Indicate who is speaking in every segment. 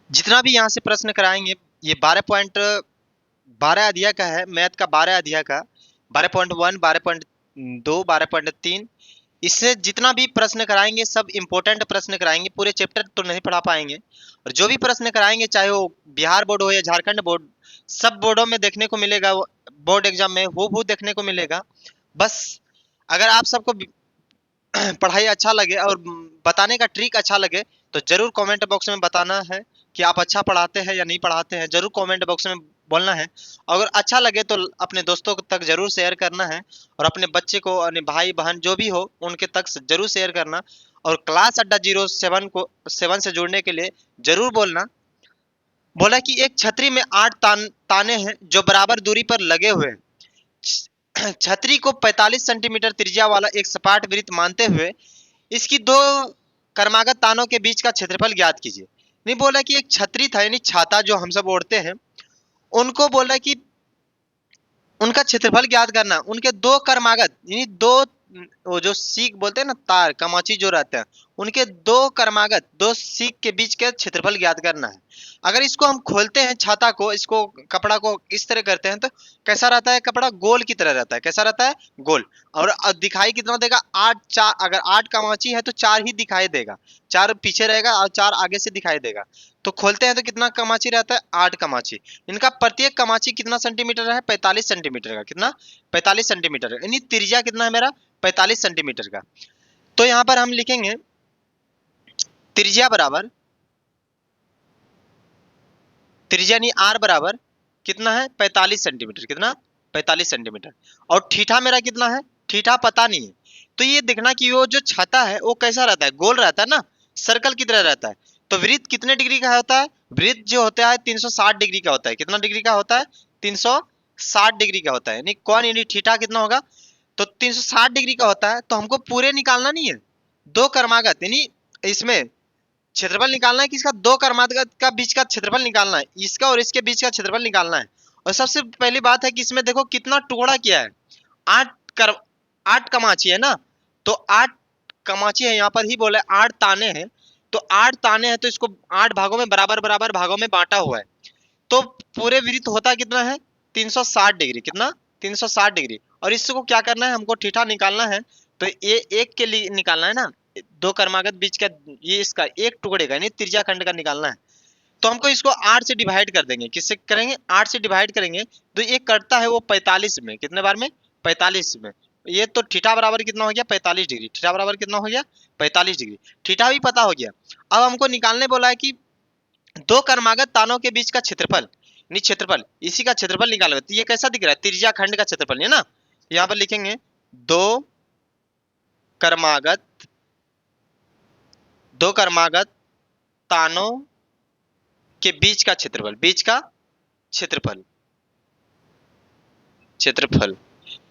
Speaker 1: जितना भी यहाँ से प्रश्न कराएंगे ये 12.12 अध्याय का है, मैथ का 12 अध्याय का 12.1, 12.2, 12.3। इससे जितना भी प्रश्न कराएंगे सब इम्पोर्टेंट प्रश्न कराएंगे, पूरे चैप्टर तो नहीं पढ़ा पाएंगे। और जो भी प्रश्न कराएंगे चाहे वो बिहार बोर्ड हो या झारखंड बोर्ड, सब बोर्डों में देखने को मिलेगा, बोर्ड एग्जाम में वो देखने को मिलेगा। बस अगर आप सबको पढ़ाई अच्छा लगे और बताने का ट्रिक अच्छा लगे तो जरूर कमेंट बॉक्स में बताना है कि आप अच्छा पढ़ाते हैं या नहीं पढ़ाते हैं, जरूर कमेंट बॉक्स में बोलना है। अगर अच्छा लगे तो अपने दोस्तों तक जरूर शेयर करना है, और अपने बच्चे को, अपने भाई बहन जो भी हो उनके तक जरूर शेयर करना। और क्लास अड्डा 07 से जुड़ने के लिए जरूर बोलना। बोला कि एक छतरी में 8 ताने हैं जो बराबर दूरी पर लगे हुए हैं। छतरी को 45 सेंटीमीटर त्रिज्या वाला एक सपाट वृत्त मानते हुए इसकी दो कर्मागत तानों के बीच का क्षेत्रफल ज्ञात कीजिए। नहीं बोला कि एक छतरी था यानी छाता जो हम सब ओढ़ते हैं, उनको बोला कि उनका क्षेत्रफल ज्ञात करना। उनके दो कर्मागत यानी दो, वो जो सीक बोलते हैं ना, तार कमाची जो रहते हैं, उनके दो कर्मागत दो सीक के बीच के क्षेत्रफल ज्ञात करना है। अगर इसको हम खोलते हैं छाता को, इसको कपड़ा को इस तरह करते हैं तो कैसा रहता है, कपड़ा गोल की तरह रहता है। कैसा रहता है, गोल। और दिखाई कितना देगा, 8 4। अगर 8 कमाची है तो 4 ही दिखाई देगा, 4 पीछे रहेगा और 4 आगे से दिखाई देगा। तो खोलते हैं तो कितना कमाची रहता है, 8 कमाची। इनका प्रत्येक कमाची कितना सेंटीमीटर है, 45 सेंटीमीटर का। कितना, 45 सेंटीमीटर। यानी त्रिज्या कितना है मेरा, 45 सेंटीमीटर का। तो यहां पर हम लिखेंगे त्रिज्या बराबर, त्रिज्या यानी आर बराबर कितना है, 45 सेंटीमीटर। कितना, 45 सेंटीमीटर। और थीटा मेरा कितना है, थीटा पता नहीं है। तो ये देखना कि वो जो छाता है वो कैसा रहता है, गोल रहता है ना, सर्कल की तरह रहता है। तो वृत्त कितने डिग्री का होता है, वृत्त जो होता है 360 डिग्री का होता है। कितना डिग्री का होता है, 360 डिग्री का होता है। यानी कौन, यानी थीटा कितना होगा, तो 360 डिग्री का होता है। तो हमको पूरे निकालना नहीं है, दो कर्मागत यानी इसमें क्षेत्रफल निकालना है, किसका, दो कर्मागत का बीच का क्षेत्रफल निकालना है, इसका और इसके बीच का क्षेत्रफल निकालना है। और सबसे पहली बात है कि इसमें देखो कितना टुकड़ा किया है, 8 कर 8 कमाची है ना, तो 8 कमाची है, यहाँ पर ही बोले 8 ताने हैं। तो 8 ताने हैं तो इसको 8 भागों में बराबर बराबर भागों में बांटा हुआ है। तो पूरे वृत्त होता कितना है, 360 डिग्री। कितना, 360 डिग्री। और इसको क्या करना है, हमको थीटा निकालना है। तो ये एक के लिए निकालना है ना, दो कर्मागत बीच का, ये इसका एक टुकड़े का यानी त्रिज्या खंड का निकालना है। तो हमको इसको 8 से डिवाइड कर देंगे। किससे करेंगे, 8 से डिवाइड करेंगे। तो ये करता है वो 45 में, कितने बार में, 45 में। ये तो थीटा बराबर कितना हो गया, 45 डिग्री। थीटा बराबर कितना हो गया, 45 डिग्री। थीटा भी पता हो गया। अब हमको निकालने बोला है कि दो कर्मागत तानों के बीच का क्षेत्रफल, नहीं क्षेत्रफल, इसी का क्षेत्रफल निकालो। तो ये कैसा दिख रहा है, त्रिज्या खंड का क्षेत्रफल है ना। यहाँ पर लिखेंगे दो कर्मागत, दो कर्मागत तानों के बीच का क्षेत्रफल, बीच का क्षेत्रफल, क्षेत्रफल।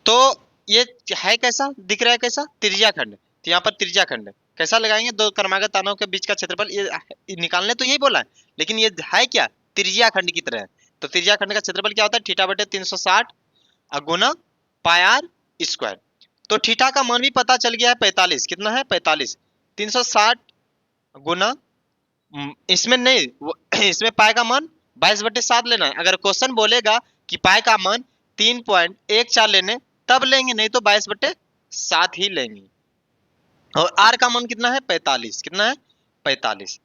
Speaker 1: तो ये है कैसा दिख रहा है, कैसा, त्रिज्या खंड। तो यहाँ पर त्रिज्या खंड कैसा लगाएंगे, दो कर्मागत तानों के बीच का क्षेत्रफल। ये निकालने तो यही बोला है, लेकिन ये है क्या, त्रिज्या खंड की तरह है। तो त्रिज्या खंड का क्षेत्रफल क्या होता है, थीटा बटे 360 गुना पाई आर स्क्वायर। तो थीटा का मान भी पता चल गया है 45। कितना है, 45। 360 गुना, इसमें नहीं इसमें पाई का मान 22/7 लेना है। अगर क्वेश्चन बोलेगा कि पाई का मान 3.14 लेने, तब लेंगे, नहीं तो 22/7 ही लेंगे। और आर का मान कितना है, 45। कितना है, 45।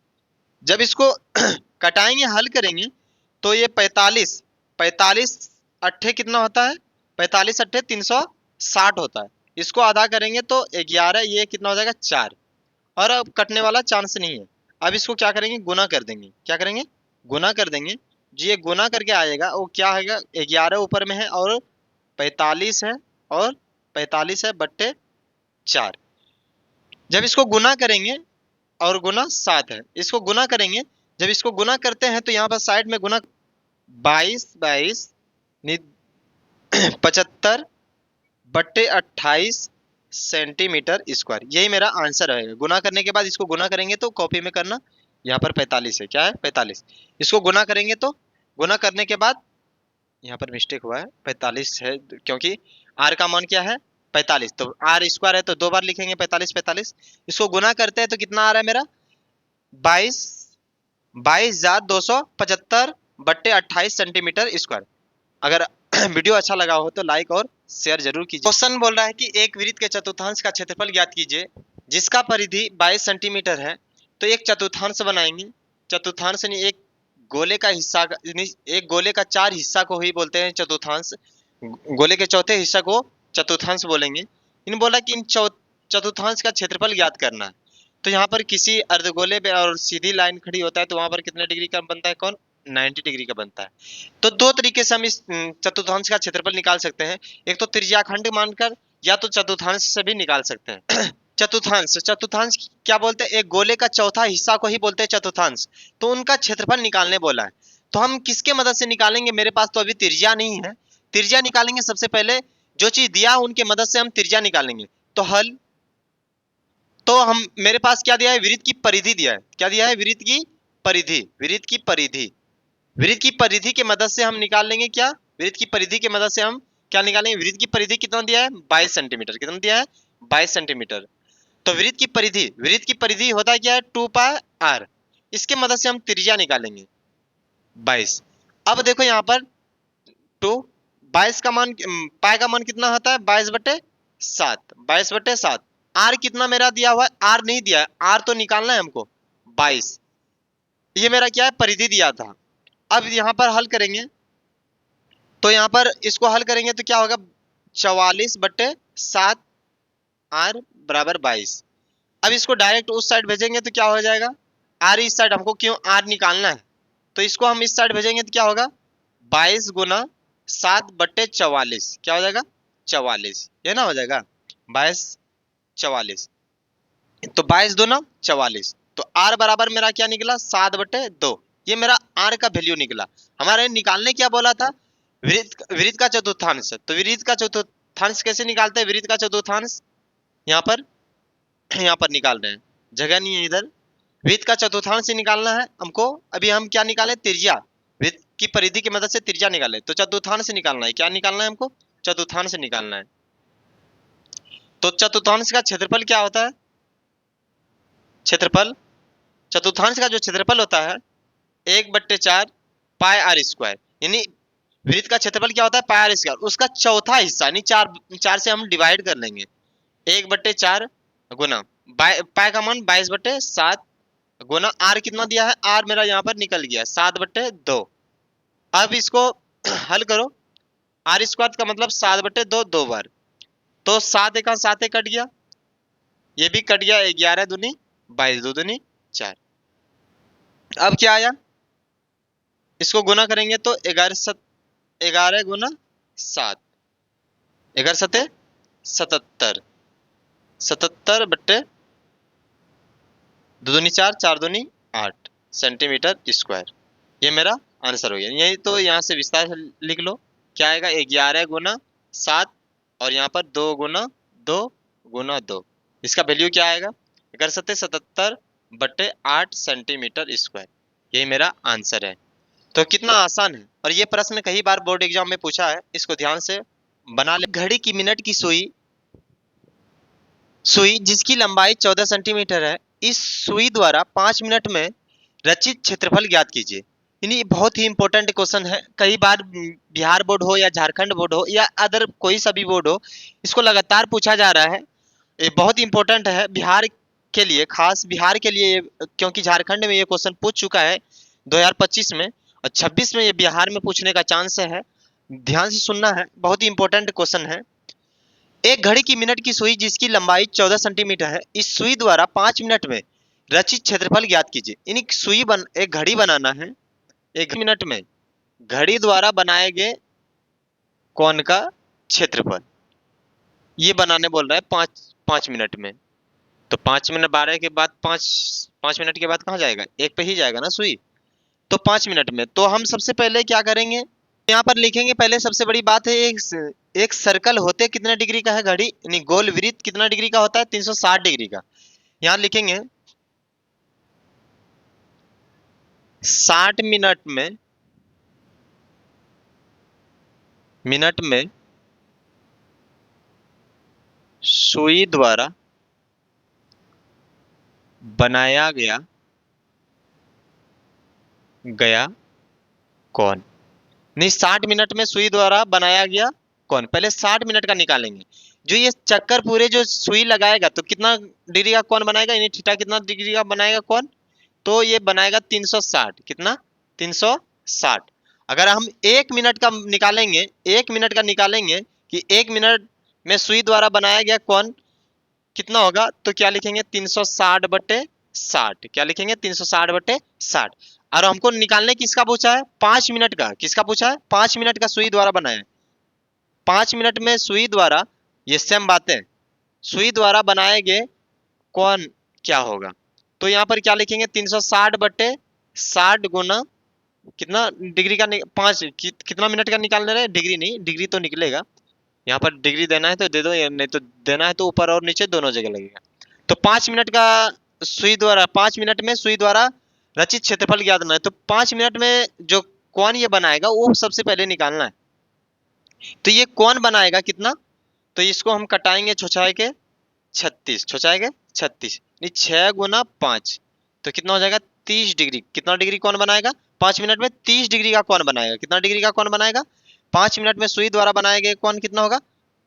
Speaker 1: जब इसको कटाएंगे, हल करेंगे, तो ये 45, 45 अट्ठे कितना होता है, 45 अट्ठे 360 होता है। इसको आधा करेंगे तो 11, ये कितना हो जाएगा, 4। और अब कटने वाला चांस नहीं है। अब इसको क्या करेंगे, गुना कर देंगे। क्या करेंगे, गुना कर देंगे। जो ये गुना करके आएगा वो क्या आएगा, 11 ऊपर में है और 45 है, और 45 है बट्टे 4। जब इसको गुना करेंगे, और गुना 7 है, इसको गुना करेंगे। जब इसको गुना करते हैं तो यहाँ पर साइड में गुना 22 22 75 बट्टे 28 सेंटीमीटर स्क्वायर। यही मेरा आंसर रहेगा। गुना करने के बाद इसको गुना करेंगे तो कॉपी में करना, यहाँ पर 45 है, क्या है, 45। इसको गुना करेंगे तो, गुना करने के बाद यहाँ पर मिस्टेक हुआ है, 45 है क्योंकि आर का मान क्या है, 45। तो आर स्क्वायर है तो दो बार लिखेंगे 45 45। इसको गुना करते हैं तो कितना आ रहा है मेरा, 22 22,275/28 सेंटीमीटर स्क्वायर। अगर वीडियो अच्छा लगा हो तो लाइक और शेयर जरूर कीजिए। क्वेश्चन बोल रहा है कि एक वृत्त के चतुर्थांश का क्षेत्रफल ज्ञात कीजिए जिसका परिधि 22 सेंटीमीटर है। तो एक चतुर्थांश बनाएंगे, चतुर्थांश यानी एक गोले का हिस्सा, एक गोले का 4 हिस्सा को ही बोलते हैं चतुर्थांश। गोले के चौथे हिस्सा को चतुर्थांश बोलेंगे। इन बोला कि इन चतुर्थांश का क्षेत्रफल ज्ञात करना है। तो यहाँ पर किसी अर्धगोले पे और सीधी लाइन खड़ी होता है तो वहां पर कितने डिग्री का बनता है, कौन 90 डिग्री का बनता है। तो दो तरीके से हम इस चतुर्थांश का क्षेत्रफल निकाल सकते हैं, एक तो त्रिज्याखंड मानकर या तो चतुर्थांश से भी निकाल सकते हैं। चतुर्थांश, चतुर्थांश क्या बोलते हैं, एक गोले का चौथा हिस्सा को ही बोलते हैं चतुर्थांश। तो उनका क्षेत्रफल निकालने बोला है, तो हम किसके मदद से निकालेंगे, मेरे पास तो अभी त्रिज्या नहीं है। त्रिज्या निकालेंगे, सबसे पहले जो चीज दिया उनके मदद से हम त्रिज्या निकालेंगे। तो हल, तो हम मेरे पास क्या दिया है, वृत्त की परिधि दिया है। क्या दिया है, वृत्त की परिधि, वृत्त की परिधि। वृत्त की परिधि के मदद से हम निकाल लेंगे क्या, वृत्त की परिधि के मदद से हम क्या निकालेंगे, वृत्त की परिधि कितना दिया है 22 सेंटीमीटर। कितना दिया है 22 सेंटीमीटर। तो वृत्त की परिधि, वृत्त की परिधि होता क्या है 2 पाई आर। इसके मदद से हम त्रिज्या निकालेंगे 22। अब देखो यहाँ पर 2 22 का मान, पाई का मान कितना होता है 22/7, 22/7। आर कितना मेरा दिया हुआ है, आर नहीं दिया है, आर तो निकालना है हमको 22। ये मेरा क्या है परिधि दिया था। अब यहाँ पर हल करेंगे, तो यहाँ पर इसको हल करेंगे तो क्या होगा 44/7 आर बराबर 22। अब इसको डायरेक्ट उस साइड भेजेंगे तो क्या हो जाएगा, आर इस साइड, हमको क्यों आर निकालना है तो इसको हम इस साइड भेजेंगे तो क्या होगा 22 गुना 7/44। क्या हो जाएगा 44, ये ना हो जाएगा 22 44। तो 22 दूना 44। तो आर बराबर मेरा क्या निकला 7/2। ये मेरा आर का वैल्यू निकला। हमारे निकालने क्या बोला था, वृत्त का चतुर्थांश। तो वृत्त का चतुर्थांश कैसे निकालते हैं, वृत्त का चतुर्थांश यहाँ पर यहाँ पर निकाल रहे हैं, जगह नहीं है इधर। वृत्त का चतुर्थांश से निकालना है हमको। अभी हम क्या निकाले, त्रिज्या। वृत्त की परिधि की मदद से त्रिज्या निकाले, तो चतुर्थांश से निकालना है। क्या निकालना है हमको, चतुर्थांश से निकालना है। तो चतुर्थांश का क्षेत्रफल क्या होता है, क्षेत्रफल, चतुर्थांश का जो क्षेत्रफल होता है 1/4 पाई आर स्क्वायर। यानी वृत्त का क्षेत्रफल क्या होता है पाई आर स्क्वायर, उसका चौथा हिस्सा, यानी 4 से हम डिवाइड कर लेंगे। 1/4 गुना पाई का मान 22/7 गुना आर कितना दिया है, आर मेरा यहाँ पर निकल गया 7/2। अब इसको हल करो, आर स्क्वायर का मतलब 7/2 दो बार, तो 7 एक 7 कट गया, ये भी कट गया, 11 दूनी 22, 2 दूनी 4। अब क्या आया, इसको गुना करेंगे तो 11 गुना 7, 11 सते 77, 77/2 दूनी 4, 4 दूनी 8 सेंटीमीटर स्क्वायर। ये मेरा आंसर हो गया। यही तो यहाँ से विस्तार से लिख लो, क्या आएगा 11 गुना 7 और यहाँ पर 2 गुना 2 गुना 2। इसका वैल्यू क्या आएगा 77/8 सेंटीमीटर स्क्वायर। यही मेरा आंसर है। तो कितना आसान है, और ये प्रश्न कई बार बोर्ड एग्जाम में पूछा है, इसको ध्यान से बना ले। घड़ी की मिनट की सुई, सुई जिसकी लंबाई 14 सेंटीमीटर है, इस सुई द्वारा 5 मिनट में रचित क्षेत्रफल ज्ञात कीजिए। यानी बहुत ही इंपॉर्टेंट क्वेश्चन है। कई बार बिहार बोर्ड हो या झारखंड बोर्ड हो या अदर कोई सा भी बोर्ड हो, इसको लगातार पूछा जा रहा है। ये बहुत इंपॉर्टेंट है बिहार के लिए, खास बिहार के लिए, क्योंकि झारखंड में ये क्वेश्चन पूछ चुका है 2025 में, और 26 में ये बिहार में पूछने का चांस है। ध्यान से सुनना है, बहुत ही इंपॉर्टेंट क्वेश्चन है। एक घड़ी की मिनट की सुई जिसकी लंबाई 14 सेंटीमीटर है, इस सुई द्वारा 5 मिनट में रचित क्षेत्रफल ज्ञात कीजिए। यानी एक घड़ी बनाना है, एक मिनट में घड़ी द्वारा बनाए गए कोण का क्षेत्रफल, ये बनाने बोल रहा है 5 मिनट में। तो 5 मिनट 12 के बाद 5 मिनट के बाद कहाँ जाएगा, एक पे ही जाएगा ना सुई। तो 5 मिनट में, तो हम सबसे पहले क्या करेंगे, यहाँ पर लिखेंगे। पहले सबसे बड़ी बात है, एक सर्कल होते कितने डिग्री का है घड़ी, यानी गोल वृत्त कितना डिग्री का होता है 360 डिग्री का। यहाँ लिखेंगे 60 मिनट में सुई द्वारा बनाया गया गया कौन? नहीं, 60 मिनट में सुई द्वारा बनाया गया कौन? पहले 60 मिनट का निकालेंगे। जो ये चक्कर पूरे जो सुई लगाएगा तो कितना डिग्री का कौन बनाएगा, यानी थीटा कितना डिग्री का बनाएगा कौन? तो ये बनाएगा 360। कितना? 360। अगर हम 1 मिनट का निकालेंगे, 1 मिनट का निकालेंगे कि 1 मिनट में सुई द्वारा बनाया गया कौन कितना होगा, तो क्या लिखेंगे? 360/60। क्या लिखेंगे? 360/60। और हमको निकालने किसका पूछा है? 5 मिनट का। किसका पूछा है? 5 मिनट का सुई द्वारा बनाया है। 5 मिनट में सुई द्वारा, ये सेम बातें, सुई द्वारा बनाए गए कौन क्या होगा? तो यहाँ पर क्या लिखेंगे? 360/60 गुना कितना डिग्री का 5 कितना मिनट का निकालने रहे? डिग्री नहीं, डिग्री तो निकलेगा। यहाँ पर डिग्री देना है तो दे दो, या नहीं तो देना है तो ऊपर और नीचे दोनों जगह लगेगा। तो 5 मिनट का सुई द्वारा, 5 मिनट में सुई द्वारा रचित क्षेत्रफल ज्ञात करना है। तो 5 मिनट में जो कौन ये बनाएगा वो सबसे पहले निकालना है। तो ये कौन बनाएगा कितना? तो इसको हम कटाएंगे छुछाए के 36, छुछाए के 36, नहीं 6 गुना 5 तो कितना हो जाएगा? 30 डिग्री। कितना डिग्री कौन बनाएगा? 5 मिनट में 30 डिग्री का कौन बनाएगा? कितना डिग्री का कौन बनाएगा? 5 मिनट में सुई द्वारा बनाए गए कौन कितना होगा?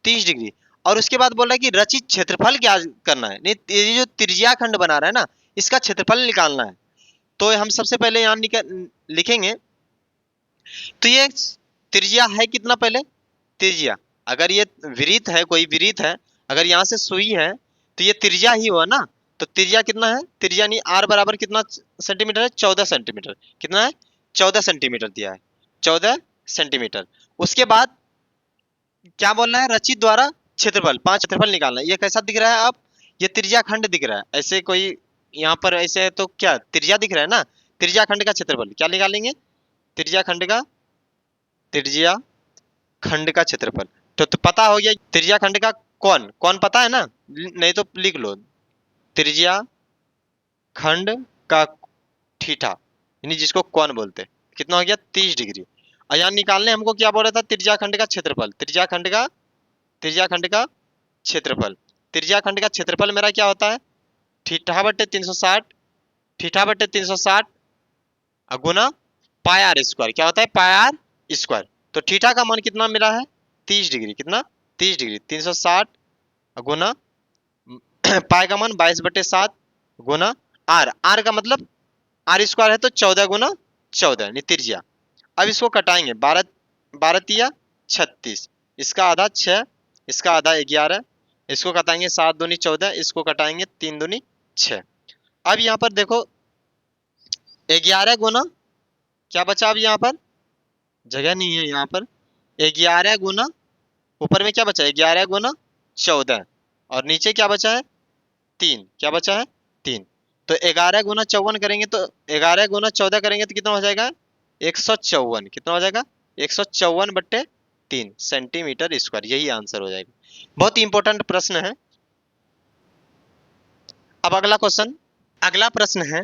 Speaker 1: 30 डिग्री। और उसके बाद बोल रहा है कि रचित क्षेत्रफल क्या करना है? नहीं, ये जो त्रिज्या खंड बना रहा है ना, इसका क्षेत्रफल निकालना है। तो हम सबसे पहले यहाँ लिखेंगे। तो ये त्रिज्या है कितना? पहले त्रिज्या, अगर ये विरीत है, कोई विरीत है, अगर यहाँ से सुई है तो ये त्रिज्या ही हुआ ना। तो त्रिज्या कितना है? त्रिज्या नहीं, आर बराबर कितना सेंटीमीटर है? 14 सेंटीमीटर। कितना है? 14 सेंटीमीटर दिया है, 14 सेंटीमीटर। उसके बाद क्या बोलना है? रचित द्वारा क्षेत्रफल, 5 क्षेत्रफल निकालना है। ये कैसा दिख रहा है अब? ये त्रिज्या खंड दिख रहा है। ऐसे कोई यहाँ पर ऐसे है तो क्या त्रिज्या दिख रहा है ना? त्रिज्या खंड का क्षेत्रफल क्या निकालेंगे? त्रिज्या खंड का, त्रिज्या खंड का क्षेत्रफल। तो पता हो गया त्रिज्या खंड का कौन कौन पता है ना? नहीं तो लिख लो, त्रिज्या खंड का थीटा, यानी जिसको कौन बोलते हैं, कितना हो गया? 30 डिग्री। और यहाँ निकालने हमको क्या बोल रहा था? त्रिज्या खंड का क्षेत्रफल। त्रिज्या खंड का क्षेत्रफल, त्रिज्या खंड का क्षेत्रफल मेरा क्या होता है? थीटा/360, थीटा/360 गुना पाई आर स्क्वायर। क्या होता है? पाई आर स्क्वायर। तो थीटा का मान कितना मिला है? 30 डिग्री। कितना? 30 डिग्री। 360 गुना पाई का मान 22/7 गुना आर, आर का मतलब आर स्क्वायर है तो 14 गुना 14 त्रिज्या। अब इसको कटाएंगे, 12 12 तिया 36, इसका आधा 6, इसका आधा 11, इसको कटाएंगे 7 दूनी 14, इसको कटाएंगे 3 दूनी 6। अब यहाँ पर देखो 11 गुना क्या बचा? अब यहाँ पर जगह नहीं है, यहाँ पर 11 गुना ऊपर में क्या बचा? 11 गुना 14 और नीचे क्या बचा है? 3। क्या बचा है? 3। तो 11 गुना 54 करेंगे तो 11 गुना 14 करेंगे तो कितना हो जाएगा? 154। कितना हो जाएगा? 154/3 सेंटीमीटर स्क्वायर। यही आंसर हो जाएगा। बहुत ही इंपॉर्टेंट प्रश्न है। अब अगला क्वेश्चन, अगला प्रश्न है,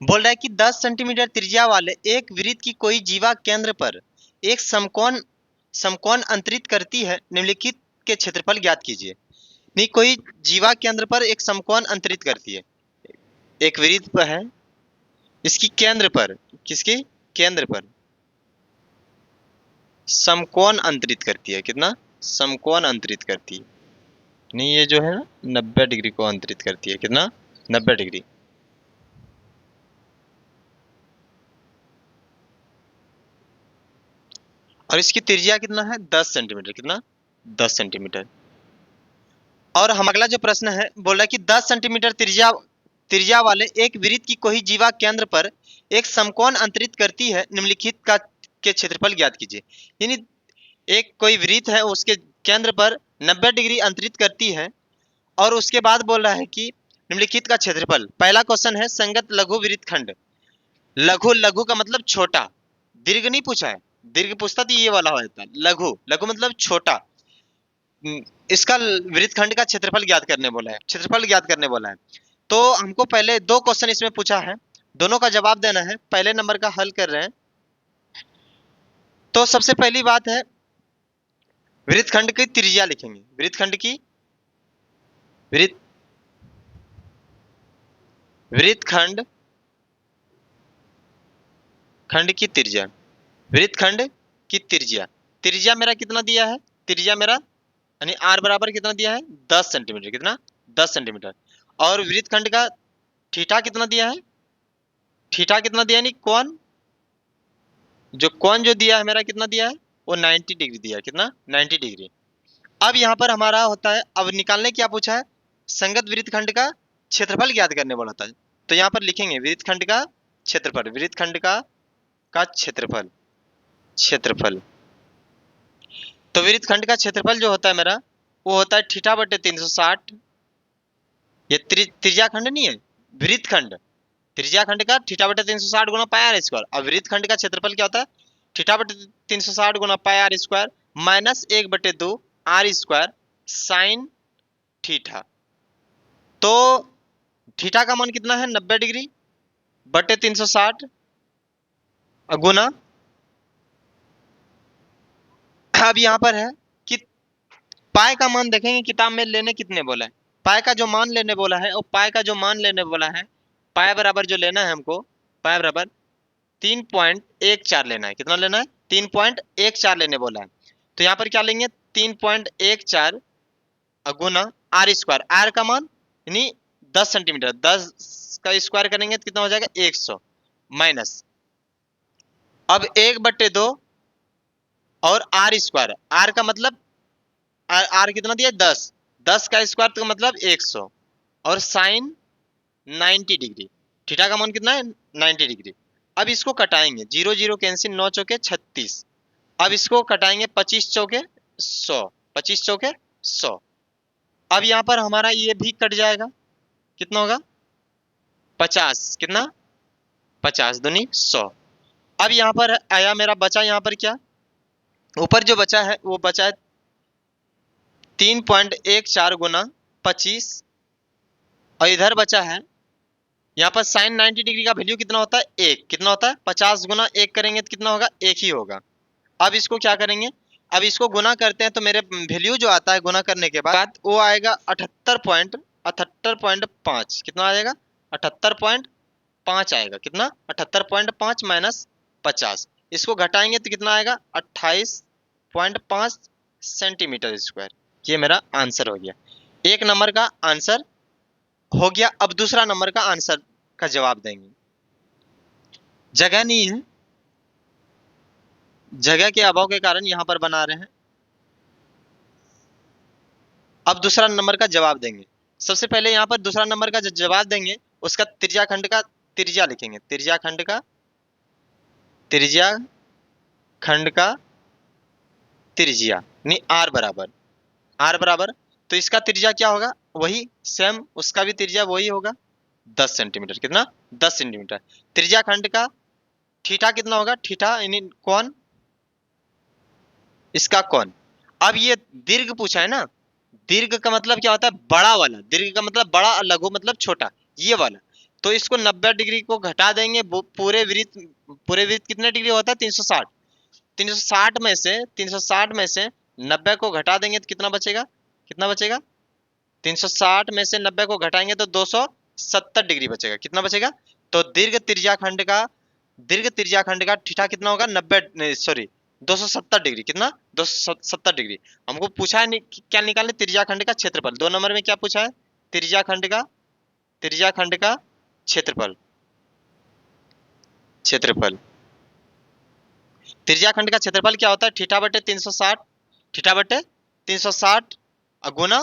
Speaker 1: बोल रहा है कि 10 सेंटीमीटर त्रिज्या वाले एक वृत्त की कोई जीवा केंद्र पर एक समकोण समकोण अंतरित करती है, निम्नलिखित के क्षेत्रफल ज्ञात कीजिए। नहीं, कोई जीवा केंद्र पर एक समकोण अंतरित करती है, एक वृत्त पर है, इसकी केंद्र पर, किसकी केंद्र पर समकोण अंतरित करती है। कितना? समकोण अंतरित करती है। नहीं, ये जो है ना 90 डिग्री को अंतरित करती है। कितना? 90 डिग्री। और इसकी त्रिज्या कितना है? 10 सेंटीमीटर। कितना? 10 सेंटीमीटर। और हम अगला जो प्रश्न है, बोल रहा है कि 10 सेंटीमीटर त्रिज्या त्रिज्या वाले एक वृत्त की कोई जीवा केंद्र पर एक समकोण अंतरित करती है, निम्नलिखित का के क्षेत्रफल ज्ञात कीजिए। यानी एक कोई वृत्त है, उसके केंद्र पर 90 डिग्री अंतरित करती है और उसके बाद बोल रहा है कि निम्नलिखित का क्षेत्रफल। पहला क्वेश्चन है संगत लघु वृत्तखंड। लघु, लघु का मतलब छोटा, दीर्घ नहीं पूछा है। दीर्घ पूछता तो ये वाला हो जाता। लघु, लघु मतलब छोटा। इसका वृत्तखंड का क्षेत्रफल ज्ञात करने बोला है, क्षेत्रफल ज्ञात करने बोला है। तो हमको पहले 2 क्वेश्चन इसमें पूछा है, दोनों का जवाब देना है। पहले नंबर का हल कर रहे हैं। तो सबसे पहली बात है, वृत्तखंड की त्रिज्या लिखेंगे। वृत्तखंड की वृत्तखंड खंड की त्रिज्या, वृत्त खंड की त्रिज्या, त्रिज्या मेरा कितना दिया है, त्रिज्या मेरा यानी आर बराबर कितना दिया है 10 सेंटीमीटर, कितना 10 सेंटीमीटर। और वृत्त खंड का थीटा कितना दिया है, थीटा कितना दिया यानी कोण, जो कोण जो दिया है मेरा कितना दिया है वो 90 डिग्री दिया है, कितना 90 डिग्री। अब यहाँ पर हमारा होता है, अब निकालने क्या पूछा है, संगत वृत्त खंड का क्षेत्रफल ज्ञात करने बोला था। तो यहाँ पर लिखेंगे वृत्त खंड का क्षेत्रफल, वृत्त खंड का क्षेत्रफल, क्षेत्रफल। तो वृत्त खंड का क्षेत्रफल जो होता है मेरा वो होता है थीटा बटे 360। ये त्रिज्या खंड नहीं है, वृत्त खंड, त्रिज्या खंड का थीटा बटे 360 गुना पाई आर स्क्वायर। अब वृत्त खंड का क्षेत्रफल क्या होता है, थीटा बटे 360 गुना pi R square minus 1/2 R square sine theta. तो थीटा का मान कितना है 90 डिग्री बटे 360 गुना, अब यहाँ पर है कि पाई का मान देखेंगे किताब में लेने कितने बोला है, पाई का जो मान लेने बोला है और पाई का जो मान लेने बोला है, पाई बराबर जो लेना है हमको, पाई बराबर 3.14 लेना है, कितना लेना है 3.14 लेने बोला है। तो यहाँ पर क्या लेंगे 3.14 गुना आर स्क्वायर, आर का मान यानी 10 सेंटीमीटर, 10 का स्क्वायर करेंगे तो कितना हो जाएगा 100 माइनस, अब 1/2 और आर स्क्वायर, आर का मतलब आर कितना दिया 10, 10 का स्क्वायर तो मतलब 100 और साइन 90 डिग्री, थीटा का मान कितना है 90 डिग्री। अब इसको कटाएंगे, 0 0 कैंसिल, 9 चौके 36। अब इसको कटाएंगे 25 चौके 100, 25 चौके 100। अब यहाँ पर हमारा ये भी कट जाएगा, कितना होगा 50, कितना 50 दूनी 100। अब यहाँ पर आया मेरा बचा, यहाँ पर क्या ऊपर जो बचा है वो बचा है 3.14 गुना 25, और इधर बचा है यहाँ पर साइन 90 डिग्री का वैल्यू कितना होता है 1, कितना होता है 50 गुना 1 करेंगे तो कितना होगा 1 ही होगा। अब इसको क्या करेंगे, अब इसको गुना करते हैं तो मेरे वैल्यू जो आता है गुना करने के बाद वो आएगा 78.5, कितना आ जाएगा 78.5 आएगा, कितना 78.5 माइनस 50, इसको घटाएंगे तो कितना आएगा 28.5 सेंटीमीटर स्क्वायर। ये मेरा आंसर हो गया, एक नंबर का आंसर हो गया। अब दूसरा नंबर का आंसर का जवाब देंगे, जगह नहीं है, जगह के अभाव के कारण यहां पर बना रहे हैं। अब दूसरा नंबर का जवाब देंगे, सबसे पहले यहां पर दूसरा नंबर का जवाब देंगे, उसका त्रिज्या खंड का त्रिज्या लिखेंगे, त्रिज्या खंड का, त्रिज्या खंड का त्रिज्या नहीं आर बराबर, आर बराबर, तो इसका त्रिज्या क्या होगा वही सेम, उसका भी त्रिज्या वही होगा 10 सेंटीमीटर, कितना 10 सेंटीमीटर। त्रिज्या खंड का थीटा कितना होगा, थीटा यानी कोण, इसका कोण। अब ये दीर्घ पूछा है ना, दीर्घ का मतलब क्या होता है बड़ा वाला, दीर्घ का मतलब बड़ा और लघु मतलब छोटा, ये वाला। तो इसको 90 डिग्री को घटा देंगे, पूरे वृत्त कितने डिग्री होता है 360, 360 में से 90 को घटा देंगे तो कितना बचेगा, कितना बचेगा 360 में से 90 को घटाएंगे तो 270 डिग्री बचेगा, कितना बचेगा। तो दीर्घ त्रिज्या खंड का थीटा कितना होगा 90 सॉरी 270 डिग्री, कितना 270 डिग्री। हमको पूछा है क्या निकालने, त्रिज्या खंड का क्षेत्रफल। 2 नंबर में क्या पूछा है, त्रिज्या खंड का क्षेत्रफल, क्षेत्रफल। त्रिज्या खंड का क्षेत्रफल क्या होता है थीटा बटे 360, थीटा बटे 360 गुना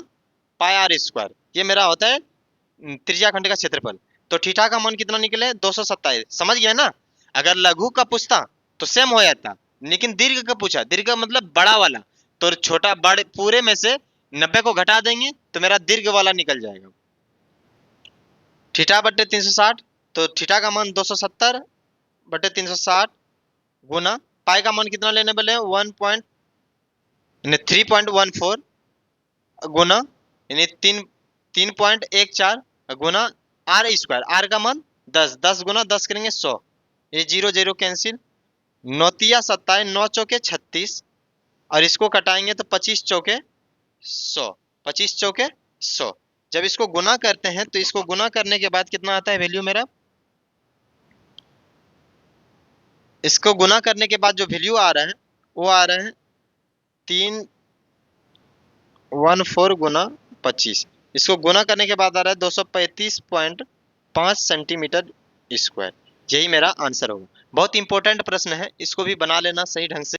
Speaker 1: पाई आर स्क्वायर, ये मेरा होता है त्रिज्या खंड का क्षेत्रफल। तो थीटा का मान कितना निकले 227, समझ गया ना। अगर लघु का पूछता तो सेम हो जाता, लेकिन दीर्घ का पूछा, दीर्घ का मतलब बड़ा वाला, तो छोटा बड़े पूरे में से 90 को घटा देंगे तो मेरा दीर्घ वाला निकल जाएगा, थीटा बटे 360। तो थीटा का मान 270 बटे 360 गुना पाई का मान कितना लेने वाले 3.14 गुना यानी 3.14 गुना आर स्क्वायर, आर का मान 10, 10 गुना 10 करेंगे 100, ये 0 0 कैंसिल, 9 तिया 27, 9 चौके 36, और इसको कटाएंगे तो 25 चौके 100, 25 चौके 100। जब इसको गुना करते हैं तो इसको गुना करने के बाद कितना आता है वैल्यू मेरा, इसको गुना करने के बाद जो वैल्यू आ रहा है वो आ रहा है 314 गुना 25। इसको गुना करने के बाद आ रहा है 235.5 सेंटीमीटर स्क्वायर। यही मेरा आंसर होगा। बहुत इंपॉर्टेंट प्रश्न है, इसको भी बना लेना सही ढंग से।